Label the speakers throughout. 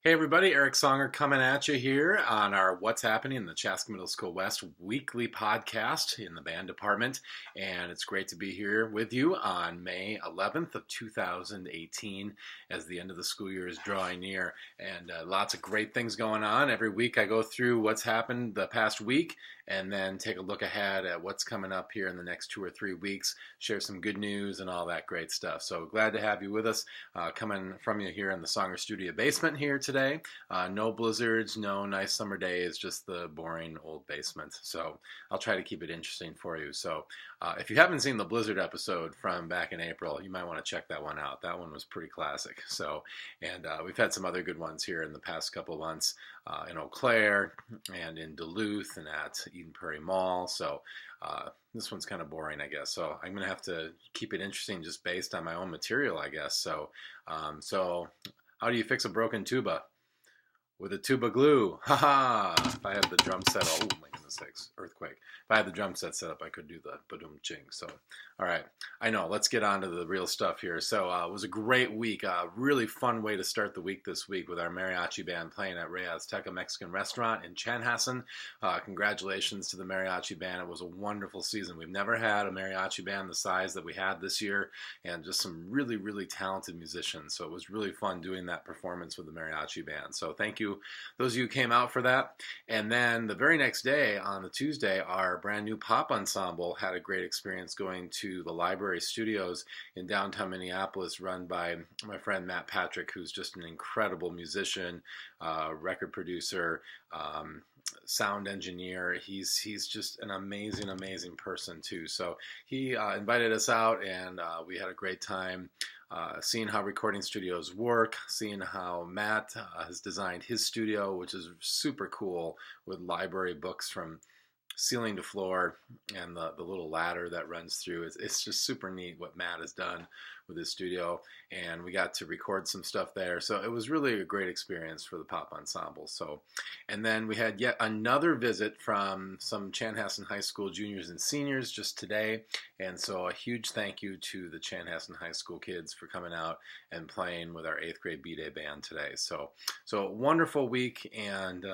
Speaker 1: Hey everybody, Eric Songer coming at you here on our What's Happening in the Chaska Middle School West weekly podcast in the band department. And it's great to be here with you on May 11th of 2018 as the end of the school year is drawing near. And lots of great things going on. Every week I go through what's happened the past week and then take a look ahead at what's coming up here in the next 2 or 3 weeks, share some good news and all that great stuff. So glad to have you with us, coming from you here in the Songer Studio basement here today. No blizzards, no nice summer days, just the boring old basement. So I'll try to keep it interesting for you. So if you haven't seen the blizzard episode from back in April, you might want to check that one out. That one was pretty classic. So, and we've had some other good ones here in the past couple of months in Eau Claire and in Duluth and at Eden Prairie Mall. So this one's kind of boring, I guess. So I'm going to have to keep it interesting just based on my own material, I guess. So, how do you fix a broken tuba? With a tuba glue. Haha! If I had the drum set, oh my goodness sakes, earthquake. If I had the drum set set up, I could do the ba-doom ching. So, all right. I know, let's get on to the real stuff here. So, it was a great week. Really fun way to start the week this week with our Mariachi Band playing at Ray Azteca Mexican Restaurant in Chanhassen. Congratulations to the Mariachi Band. It was a wonderful season. We've never had a Mariachi Band the size that we had this year, and just some really, really talented musicians. So it was really fun doing that performance with the Mariachi Band. So thank you, those of you who came out for that. And then the very next day, on the Tuesday, our brand new Pop Ensemble had a great experience going to the Library Studios in downtown Minneapolis, run by my friend Matt Patrick, who's just an incredible musician, record producer, sound engineer. He's just an amazing person too. So he invited us out, and we had a great time seeing how recording studios work, seeing how Matt has designed his studio, which is super cool, with library books from ceiling to floor and the little ladder that runs through. It's just super neat what Matt has done with his studio, and we got to record some stuff there. So it was really a great experience for the Pop Ensemble. So, and then we had yet another visit from some Chanhassen High School juniors and seniors just today, and so a huge thank you to the Chanhassen High School kids for coming out and playing with our 8th grade B-Day band today. So wonderful week, and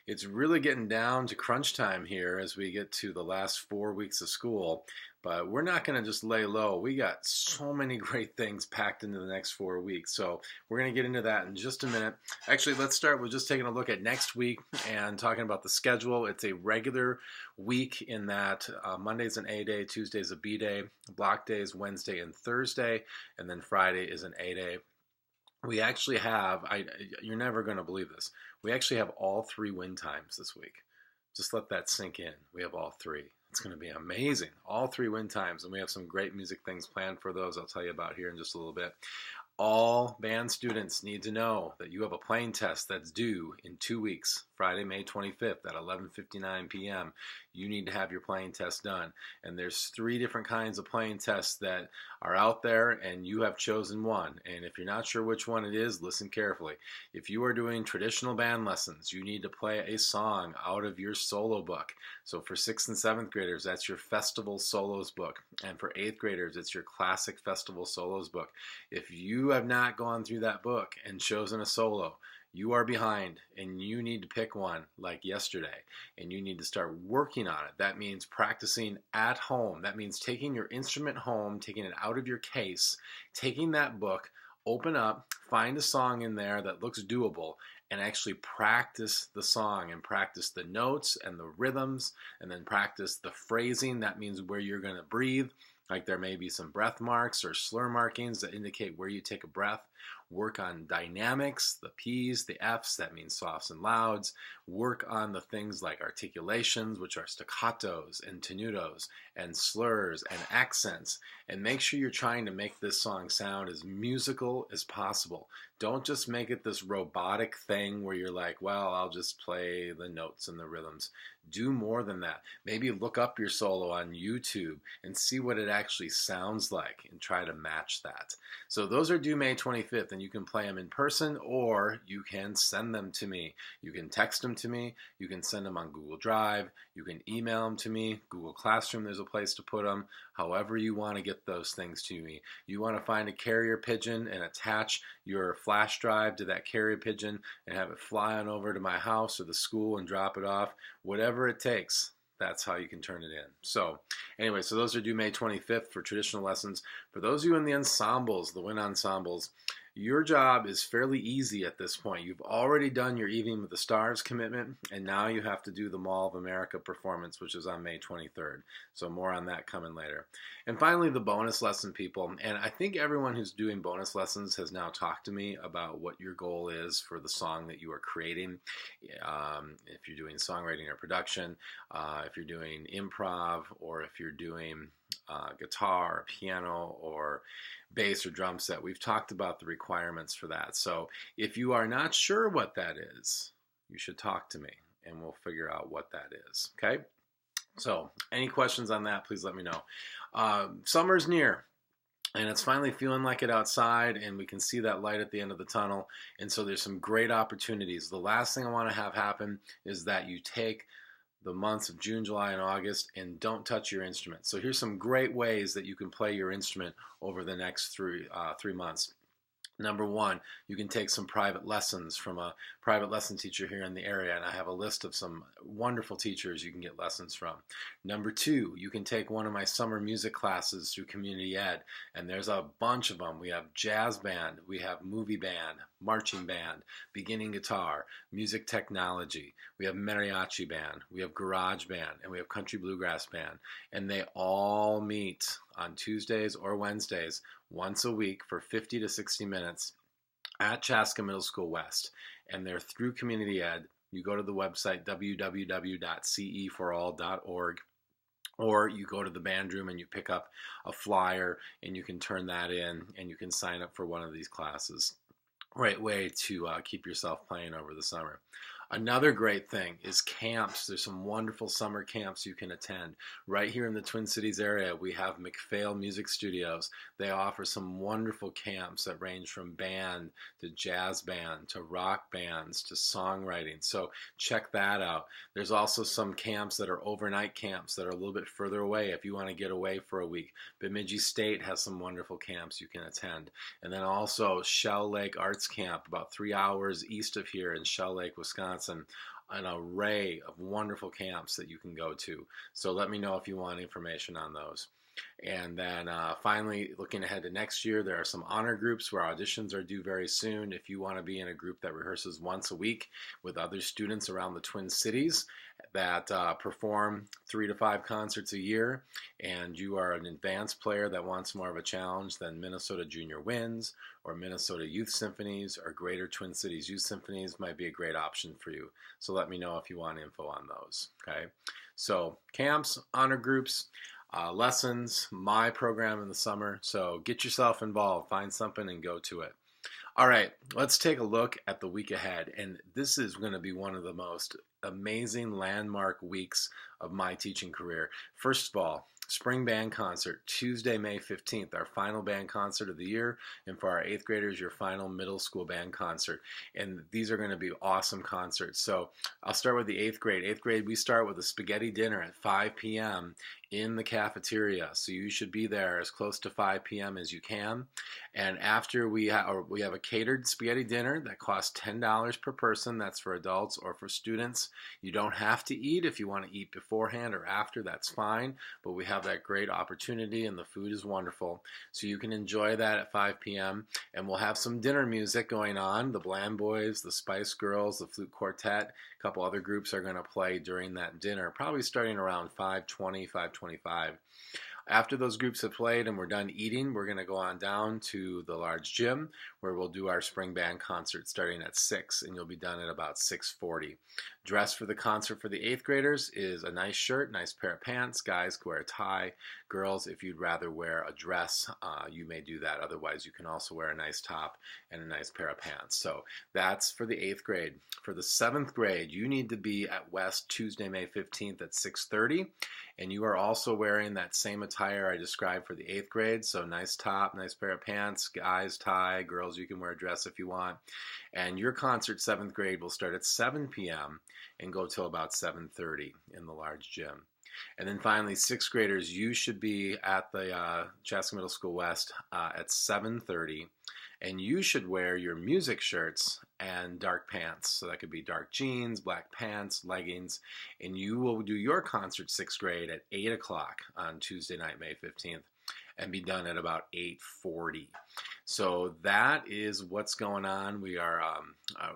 Speaker 1: it's really getting down to crunch time here as we get to the last 4 weeks of school. But we're not going to just lay low. We got so many great things packed into the next 4 weeks. So we're going to get into that in just a minute. Actually, let's start with just taking a look at next week and talking about the schedule. It's a regular week in that Monday's an A day, Tuesday's a B day, block days Wednesday and Thursday, and then Friday is an A day. We actually have, you're never going to believe this, we actually have all 3 wind times this week. Just let that sink in. We have all 3. It's going to be amazing. All 3 wind times, and we have some great music things planned for those I'll tell you about here in just a little bit. All band students need to know that you have a playing test that's due in 2 weeks, Friday, May 25th at 11:59 p.m. You need to have your playing test done. And there's 3 different kinds of playing tests that are out there, and you have chosen one. And if you're not sure which one it is, listen carefully. If you are doing traditional band lessons, you need to play a song out of your solo book. So for 6th and 7th graders, that's your festival solos book. And for 8th graders, it's your classic festival solos book. If you have not gone through that book and chosen a solo, you are behind, and you need to pick one like yesterday, and you need to start working on it. That means practicing at home. That means taking your instrument home, taking it out of your case, taking that book, open up, find a song in there that looks doable, and actually practice the song and practice the notes and the rhythms, and then practice the phrasing. That means where you're going to breathe. Like there may be some breath marks or slur markings that indicate where you take a breath. Work on dynamics, the P's, the F's, that means softs and louds. Work on the things like articulations, which are staccatos and tenutos and slurs and accents. And make sure you're trying to make this song sound as musical as possible. Don't just make it this robotic thing where you're like, well, I'll just play the notes and the rhythms. Do more than that. Maybe look up your solo on YouTube and see what it actually sounds like and try to match that. So those are due May 25th, and you can play them in person, or you can send them to me. You can text them to me. You can send them on Google Drive. You can email them to me. Google Classroom, there's a place to put them. however you want to get those things to me. You want to find a carrier pigeon and attach your flash drive to that carrier pigeon and have it fly on over to my house or the school and drop it off, whatever it takes. That's how you can turn it in. So anyway, so those are due May 25th for traditional lessons. For those of you in the ensembles, the wind ensembles, your job is fairly easy at this point. You've already done your Evening with the Stars commitment, and now you have to do the Mall of America performance, which is on May 23rd. So more on that coming later. And finally, the bonus lesson people. And I think everyone who's doing bonus lessons has now talked to me about what your goal is for the song that you are creating. If you're doing songwriting or production, if you're doing improv, or if you're doing guitar, or piano, or bass or drum set. We've talked about the requirements for that. So if you are not sure what that is, you should talk to me and we'll figure out what that is. Okay? So any questions on that, please let me know. Summer's near. And it's finally feeling like it outside, and we can see that light at the end of the tunnel. And so there's some great opportunities. The last thing I want to have happen is that you take the months of June, July, and August and don't touch your instrument. So here's some great ways that you can play your instrument over the next 3 months. Number one, you can take some private lessons from a private lesson teacher here in the area, and I have a list of some wonderful teachers you can get lessons from. Number two, you can take one of my summer music classes through Community Ed, and there's a bunch of them. We have jazz band, we have movie band, marching band, beginning guitar, music technology, we have mariachi band, we have garage band, and we have country bluegrass band, and they all meet on Tuesdays or Wednesdays once a week for 50 to 60 minutes at Chaska Middle School West. And they're through Community Ed. You go to the website www.ceforall.org, or you go to the band room and you pick up a flyer and you can turn that in and you can sign up for one of these classes. Great way to keep yourself playing over the summer. Another great thing is camps. There's some wonderful summer camps you can attend. Right here in the Twin Cities area, we have McPhail Music Studios. They offer some wonderful camps that range from band to jazz band to rock bands to songwriting. So check that out. There's also some camps that are overnight camps that are a little bit further away if you want to get away for a week. Bemidji State has some wonderful camps you can attend. And then also Shell Lake Arts Camp, about 3 hours east of here in Shell Lake, Wisconsin. An array of wonderful camps that you can go to. So let me know if you want information on those. And then finally, looking ahead to next year, there are some honor groups where auditions are due very soon. If you want to be in a group that rehearses once a week with other students around the Twin Cities that perform 3 to 5 concerts a year, and you are an advanced player that wants more of a challenge, then Minnesota Junior Winds or Minnesota Youth Symphonies or Greater Twin Cities Youth Symphonies might be a great option for you. So let me know if you want info on those. Okay, so camps, honor groups, lessons, my program in the summer. So get yourself involved, find something and go to it. All right, let's take a look at the week ahead. And this is going to be one of the most amazing landmark weeks of my teaching career. First of all, Spring Band Concert, Tuesday, May 15th, our final band concert of the year, and for our 8th graders, your final middle school band concert. And these are going to be awesome concerts. So I'll start with the 8th grade. 8th grade, we start with a spaghetti dinner at 5 p.m. in the cafeteria. So you should be there as close to 5 p.m. as you can. And after we have a catered spaghetti dinner that costs $10 per person. That's for adults or for students. You don't have to eat. If you want to eat beforehand or after, that's fine. But we have that great opportunity and the food is wonderful. So you can enjoy that at 5 p.m. And we'll have some dinner music going on. The Bland Boys, the Spice Girls, the Flute Quartet, a couple other groups are going to play during that dinner, probably starting around 5:20, 5:25. After those groups have played and we're done eating, we're going to go on down to the large gym where we'll do our spring band concert starting at 6, and you'll be done at about 6:40. Dress for the concert for the 8th graders is a nice shirt, nice pair of pants. Guys can wear a tie. Girls, if you'd rather wear a dress, you may do that. Otherwise, you can also wear a nice top and a nice pair of pants. So that's for the 8th grade. For the 7th grade, you need to be at West Tuesday, May 15th at 6:30. And you are also wearing that same attire I described for the 8th grade. So nice top, nice pair of pants, guys tie, girls you can wear a dress if you want. And your concert, 7th grade, will start at 7 p.m. and go till about 7:30 in the large gym. And then finally, sixth graders, you should be at the Chaska Middle School West at 7:30. And you should wear your music shirts and dark pants. So that could be dark jeans, black pants, leggings. And you will do your concert, sixth grade, at 8 o'clock on Tuesday night, May 15th, and be done at about 8:40. So that is what's going on. We are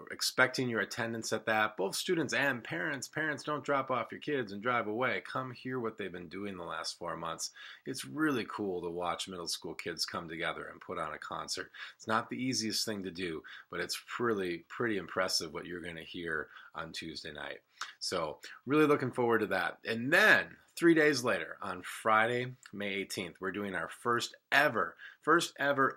Speaker 1: expecting your attendance at that, both students and parents. Parents, don't drop off your kids and drive away. Come hear what they've been doing the last 4 months. It's really cool to watch middle school kids come together and put on a concert. It's not the easiest thing to do, but it's really pretty impressive what you're going to hear on Tuesday night. So really looking forward to that. And then 3 days later, on Friday, May 18th, we're doing our first ever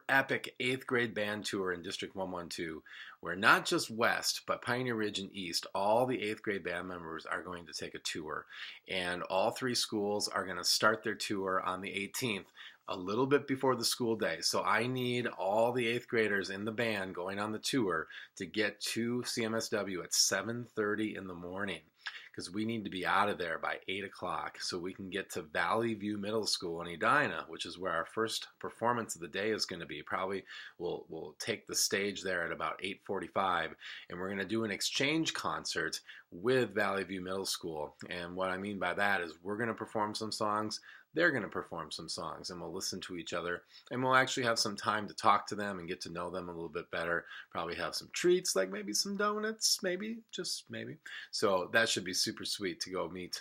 Speaker 1: epic 8th grade band tour in District 112, where not just West, but Pioneer Ridge and East, all the 8th grade band members are going to take a tour. And all 3 schools are going to start their tour on the 18th, a little bit before the school day. So I need all the 8th graders in the band going on the tour to get to CMSW at 7:30 in the morning, because we need to be out of there by 8 o'clock so we can get to Valley View Middle School in Edina, which is where our first performance of the day is going to be. Probably we'll take the stage there at about 8:45, and we're going to do an exchange concert with Valley View Middle School. And what I mean by that is we're going to perform some songs, they're going to perform some songs, and we'll listen to each other, and we'll actually have some time to talk to them and get to know them a little bit better. Probably have some treats, like maybe some donuts, maybe, just maybe. So that should be super sweet to go meet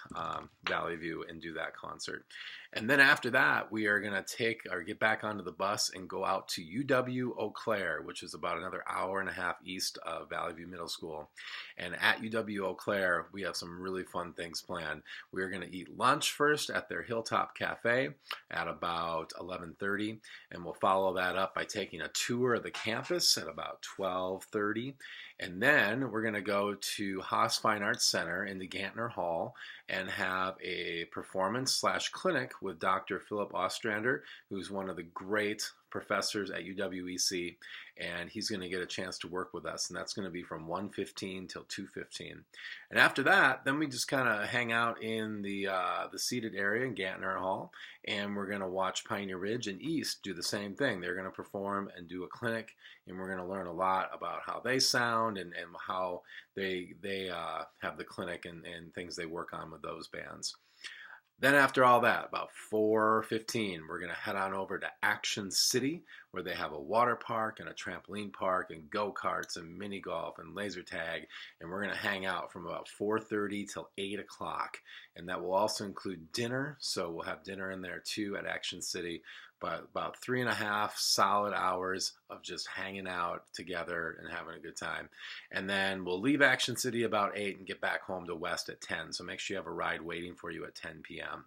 Speaker 1: Valley View and do that concert. And then after that, we are going to get back onto the bus and go out to UW Eau Claire, which is about another hour and a half east of Valley View Middle School. And at UW Eau Claire, we have some really fun things planned. We're going to eat lunch first at their Hilltop Cafe at about 11:30, and we'll follow that up by taking a tour of the campus at about 12:30. And then we're going to go to Haas Fine Arts Center in the Gantner Hall and have a performance/clinic with Dr. Philip Ostrander, who's one of the great professors at UWEC, and he's going to get a chance to work with us, and that's going to be from 1:15 till 2:15. And after that, then we just kind of hang out in the seated area in Gantner Hall, and we're going to watch Pioneer Ridge and East do the same thing. They're going to perform and do a clinic, and we're going to learn a lot about how they sound and how they have the clinic and things they work on with those bands. Then after all that, about 4:15, we're going to head on over to Action City, where they have a water park and a trampoline park and go-karts and mini golf and laser tag. And we're going to hang out from about 4:30 till 8 o'clock. And that will also include dinner. So we'll have dinner in there too at Action City. But about 3.5 solid hours of just hanging out together and having a good time. And then we'll leave Action City about 8 and get back home to West at 10. So make sure you have a ride waiting for you at 10 p.m.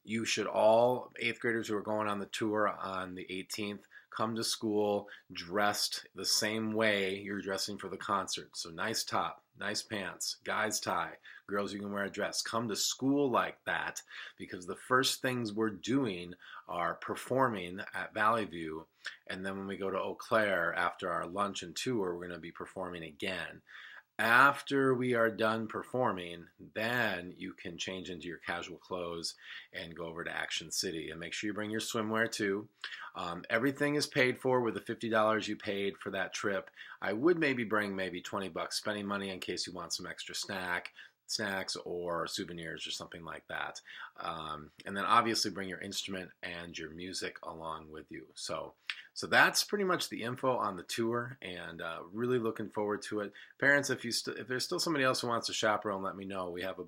Speaker 1: You should all 8th graders who are going on the tour on the 18th come to school dressed the same way you're dressing for the concert. So nice top, nice pants, guy's tie, girls, you can wear a dress. Come to school like that, because the first things we're doing are performing at Valley View, and then when we go to Eau Claire after our lunch and tour, we're going to be performing again. After we are done performing, then you can change into your casual clothes and go over to Action City. And make sure you bring your swimwear too. Everything is paid for with the $50 you paid for that trip. I would maybe bring maybe $20 spending money in case you want some extra snacks or souvenirs or something like that. And then obviously bring your instrument and your music along with you. So that's pretty much the info on the tour, and really looking forward to it. Parents, if there's still somebody else who wants to chaperone, let me know. We have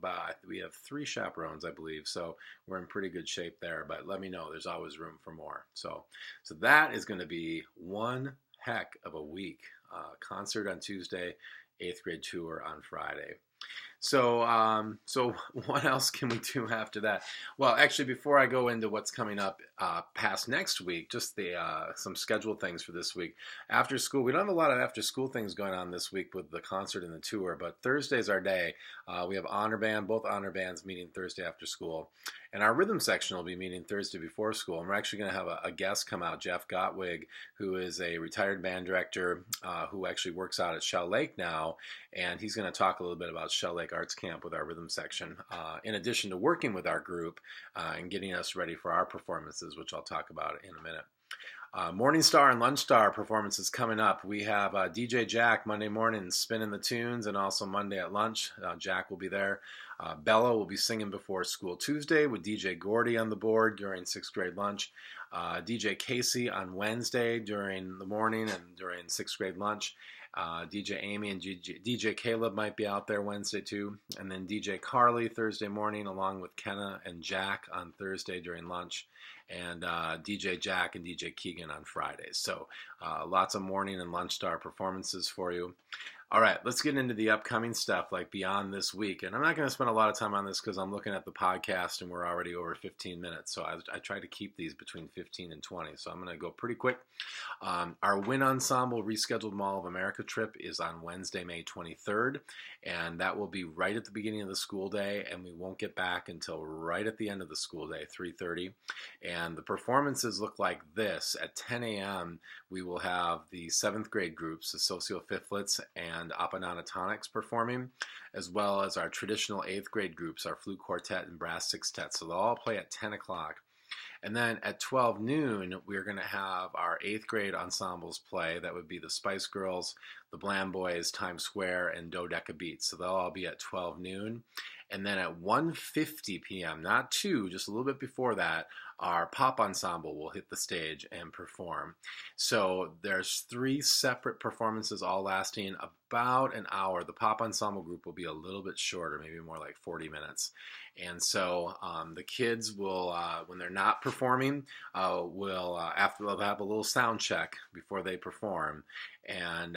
Speaker 1: 3 chaperones, I believe, so we're in pretty good shape there. But let me know. There's always room for more. So that is going to be one heck of a week. Concert on Tuesday, 8th grade tour on Friday. So what else can we do after that? Well, actually, before I go into what's coming up past next week, just some scheduled things for this week. After school, we don't have a lot of after school things going on this week with the concert and the tour, but Thursday's our day. We have honor band, both honor bands meeting Thursday after school. And our rhythm section will be meeting Thursday before school. And we're actually going to have a guest come out, Jeff Gottwig, who is a retired band director who actually works out at Shell Lake now. And he's going to talk a little bit about Shell Lake like arts camp with our rhythm section, in addition to working with our group and getting us ready for our performances, which I'll talk about in a minute. Morning Star and Lunch Star performances coming up. We have DJ Jack Monday morning spinning the tunes, and also Monday at lunch. Jack will be there. Bella will be singing before school Tuesday with DJ Gordy on the board during 6th grade lunch. DJ Casey on Wednesday during the morning and during 6th grade lunch. DJ Amy and DJ Caleb might be out there Wednesday too. And then DJ Carly Thursday morning along with Kenna and Jack on Thursday during lunch. And DJ Jack and DJ Keegan on Fridays. So lots of morning and lunch star performances for you. All right, let's get into the upcoming stuff like beyond this week. And I'm not going to spend a lot of time on this because I'm looking at the podcast and we're already over 15 minutes. So I try to keep these between 15 and 20. So I'm going to go pretty quick. Our Wind Ensemble rescheduled Mall of America trip is on Wednesday, May 23rd. And that will be right at the beginning of the school day. And we won't get back until right at the end of the school day, 3:30. And the performances look like this. At 10 a.m., we will have the 7th grade groups, the Socio-Fifthlets and Apananatonics performing, as well as our traditional 8th grade groups, our flute quartet and brass sextet. So they'll all play at 10 o'clock. And then at 12 noon, we're going to have our 8th grade ensembles play. That would be the Spice Girls, the Bland Boys, Times Square, and Dodeca Beats. So they'll all be at 12 noon. And then at 1:50 p.m., not 2, just a little bit before that, our Pop Ensemble will hit the stage and perform. So there's 3 separate performances all lasting about an hour. The Pop Ensemble group will be a little bit shorter, maybe more like 40 minutes. And so the kids will, when they're not performing, after they'll have a little sound check before they perform. And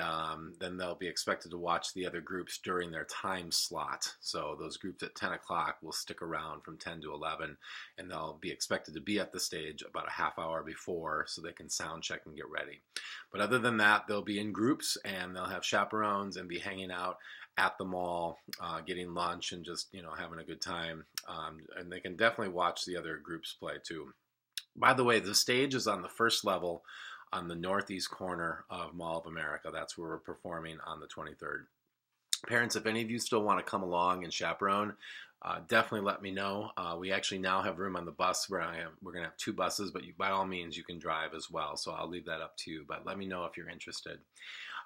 Speaker 1: then they'll be expected to watch the other groups during their time slot. So those groups at 10 o'clock will stick around from 10 to 11, and they'll be expected to be at the stage about a half hour before so they can sound check and get ready. But other than that, they'll be in groups, and they'll have chaperones and be hanging out at the mall, getting lunch and just, having a good time. And they can definitely watch the other groups play too. By the way, the stage is on the first level on the northeast corner of Mall of America. That's where we're performing on the 23rd. Parents, if any of you still want to come along and chaperone, definitely let me know. We actually now have room on the bus where we're going to have 2 buses, but by all means, you can drive as well. So I'll leave that up to you, but let me know if you're interested.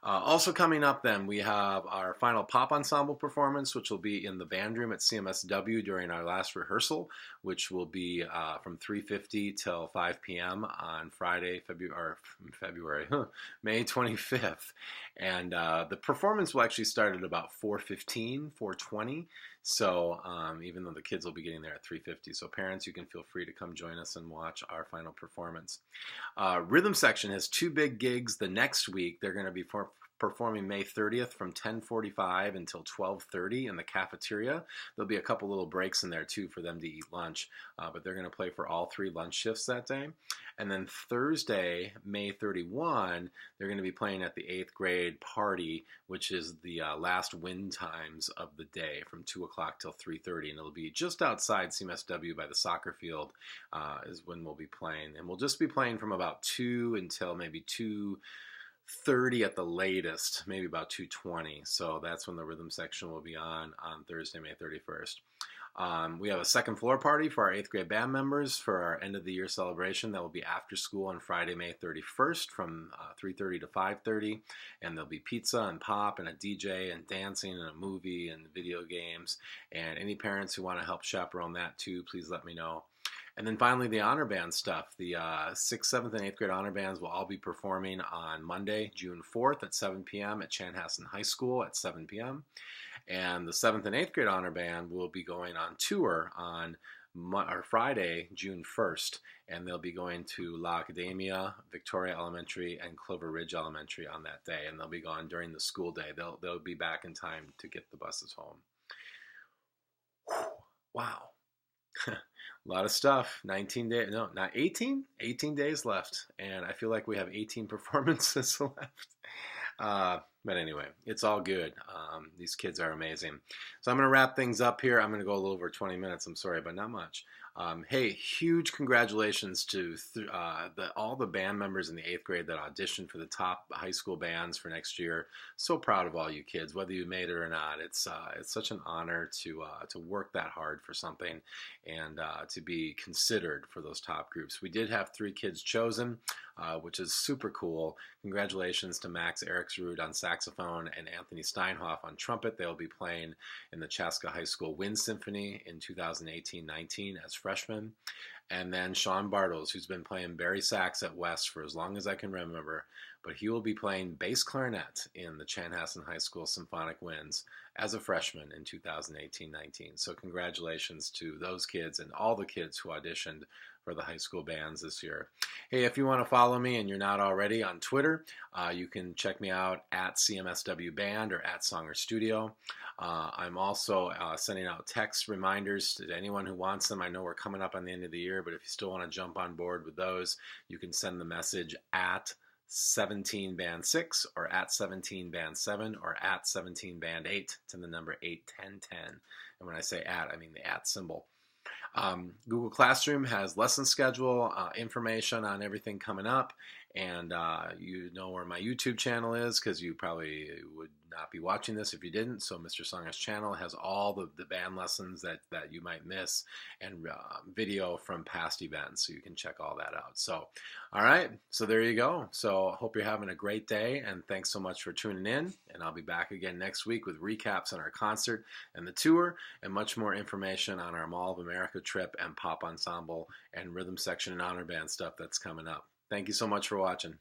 Speaker 1: Also coming up then, we have our final Pop Ensemble performance, which will be in the band room at CMSW during our last rehearsal, which will be from 3:50 till 5 p.m. on Friday, May 25th. And the performance will actually start at about 4:15, 4:20. So even though the kids will be getting there at 3:50. So parents, you can feel free to come join us and watch our final performance. Rhythm section has 2 big gigs the next week. They're going to be performing May 30th from 10:45 until 12:30 in the cafeteria. There'll be a couple little breaks in there too for them to eat lunch, but they're going to play for all 3 lunch shifts that day. And then Thursday, May 31, they're going to be playing at the 8th grade party, which is the last wind times of the day from 2 o'clock till 3:30. And it'll be just outside CMSW by the soccer field is when we'll be playing. And we'll just be playing from about 2 until maybe 2:30 at the latest, maybe about 2:20. So that's when the rhythm section will be on Thursday, May 31st. We have a second floor party for our 8th grade band members for our end of the year celebration. That will be after school on Friday, May 31st from 3:30 to 5:30. And there'll be pizza and pop and a DJ and dancing and a movie and video games. And any parents who want to help chaperone that too, please let me know. And then finally, the honor band stuff. The 6th, 7th, and 8th grade honor bands will all be performing on Monday, June 4th at 7 p.m. at Chanhassen High School at 7 p.m. And the 7th and 8th grade honor band will be going on tour on Friday, June 1st. And they'll be going to La Academia, Victoria Elementary, and Clover Ridge Elementary on that day. And they'll be gone during the school day. They'll be back in time to get the buses home. Wow. A lot of stuff. 19 days, no, not 18? 18 days left. And I feel like we have 18 performances left. But anyway, it's all good. These kids are amazing. So I'm going to wrap things up here. I'm going to go a little over 20 minutes. I'm sorry, but not much. Hey, huge congratulations to all the band members in the 8th grade that auditioned for the top high school bands for next year. So proud of all you kids, whether you made it or not. It's such an honor to work that hard for something and to be considered for those top groups. We did have 3 kids chosen, which is super cool. Congratulations to Max Eriksrud on saxophone and Anthony Steinhoff on trumpet. They'll be playing in the Chaska High School Wind Symphony in 2018-19 as freshmen. And then Sean Bartles, who's been playing bari sax at West for as long as I can remember, but he will be playing bass clarinet in the Chanhassen High School Symphonic Winds as a freshman in 2018-19. So congratulations to those kids and all the kids who auditioned for the high school bands this year. Hey, if you want to follow me and you're not already on Twitter, you can check me out at CMSW Band or at Songer Studio. I'm also sending out text reminders to anyone who wants them. I know we're coming up on the end of the year, but if you still want to jump on board with those, you can send the message at 17 band 6 or at 17 band 7 or at 17 band 8 to the number 81010. And when I say at, I mean the at symbol. Google Classroom has lesson schedule, information on everything coming up, and you know where my YouTube channel is because you probably would not be watching this if you didn't. So Mr. Songer's channel has all the band lessons that you might miss and video from past events, so you can check all that out. So, all right, so there you go. So I hope you're having a great day, and thanks so much for tuning in, and I'll be back again next week with recaps on our concert and the tour and much more information on our Mall of America trip and Pop Ensemble and rhythm section and honor band stuff that's coming up. Thank you so much for watching.